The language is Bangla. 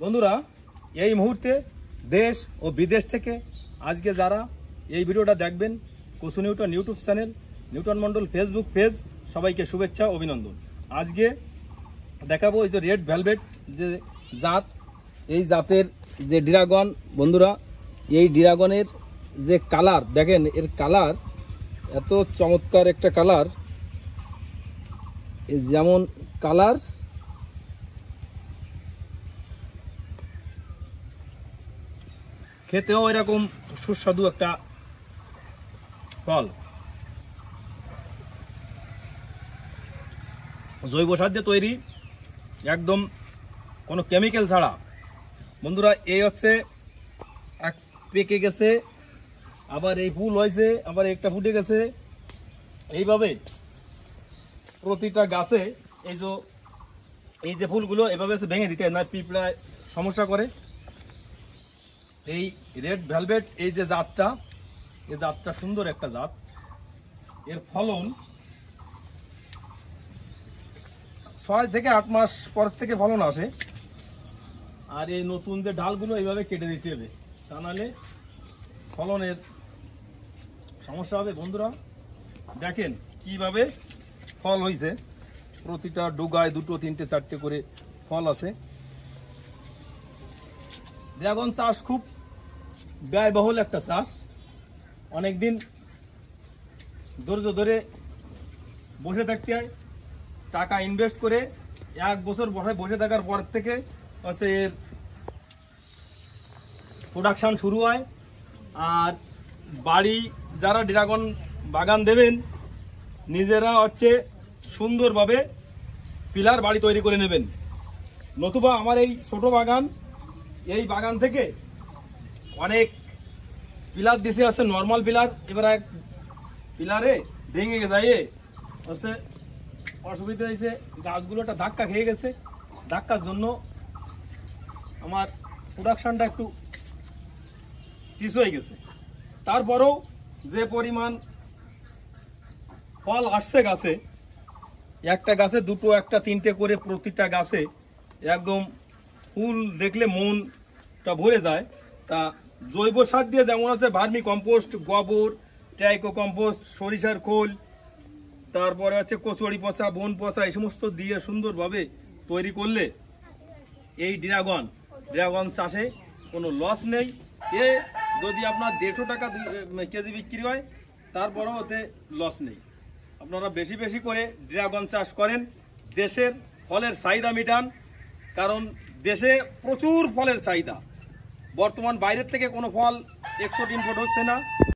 বন্ধুরা, এই মুহূর্তে দেশ ও বিদেশ থেকে আজকে যারা এই ভিডিওটা দেখবেন, কুসু Newton YouTube channel, Newton Mondal Facebook page, সবাইকে শুভেচ্ছা অভিনন্দন। আজকে দেখাবো এই যে রেড ভেলভেট যে জাত, এই জাতের যে ড্রাগন। বন্ধুরা, এই ড্রাগনের যে কালার দেখেন, এর কালার এত চমৎকার একটা কালার, যেমন কালার খেতেও এরকম সুস্বাদু একটা ফল। জৈব সার দিয়ে তৈরি, একদম কোনো কেমিক্যাল ছাড়া। বন্ধুরা, এই হচ্ছে এক পেকে গেছে, আবার এই ফুল হয়েছে, আবার একটা ফুটে গেছে। এইভাবে প্রতিটা গাছে এই যে ফুলগুলো এভাবে ভেঙে দিতে না, পিঁপড়ায় সমস্যা করে। এই রেড ভেলভেট এই যে জাতটা, এই জাতটা সুন্দর একটা জাত। এর ফলন 6 থেকে 8 মাস পর থেকে ফলন আসে। আর এই নতুন যে ডালগুলো এইভাবে কেটে দিতে হবে, তা নাহলে ফলনের সমস্যা হবে। বন্ধুরা দেখেন কিভাবে ফল হয়েছে, প্রতিটা ডুগায় 2, 3, 4 করে ফল আছে। ড্রাগন চাষ খুব ব্যয়বহুল একটা চাষ। অনেকদিন ধৈর্য ধরে বসে থাকতে হয়, টাকা ইনভেস্ট করে 1 বছর বসে থাকার পর থেকে হচ্ছে এর প্রোডাকশান শুরু হয়। আর বাড়ি যারা ড্রাগন বাগান দেবেন, নিজেরা হচ্ছে সুন্দরভাবে পিলার বাড়ি তৈরি করে নেবেন। নতুবা আমার এই ছোট বাগান, এই বাগান থেকে অনেক পিলার দিছে আছে, নর্মাল পিলার। এবার এক পিলারে ভেঙে যায় হচ্ছে অসুবিধা হয়েছে, গাছগুলো একটা ধাক্কা খেয়ে গেছে। ধাক্কার জন্য আমার প্রোডাকশনটা একটু পিছ হয়ে গেছে। তারপরেও যে পরিমাণ ফল আসছে গাছে, একটা গাছে 2, 1, 3 করে প্রতিটা গাছে একদম ফুল দেখলে মনটা ভরে যায়। তা জৈব সার দিয়ে যেমন আছে ভার্মি কম্পোস্ট, গোবর, ট্রাইকো কম্পোস্ট, সরিষার খোল, তারপরে হচ্ছে কচুরি পচা, বন পচা, এই সমস্ত দিয়ে সুন্দরভাবে তৈরি করলে এই ড্রাগন চাষে কোনো লস নেই। এ যদি আপনার 150 টাকা কেজি বিক্রি হয়, তারপরেও ওতে লস নেই। আপনারা বেশি বেশি করে ড্রাগন চাষ করেন, দেশের ফলের চাহিদা মিটান। কারণ দেশে প্রচুর ফলের চাহিদা। বর্তমান বাইরের থেকে কোনো ফল এক্সপোর্ট ইম্পোর্ট হচ্ছে না।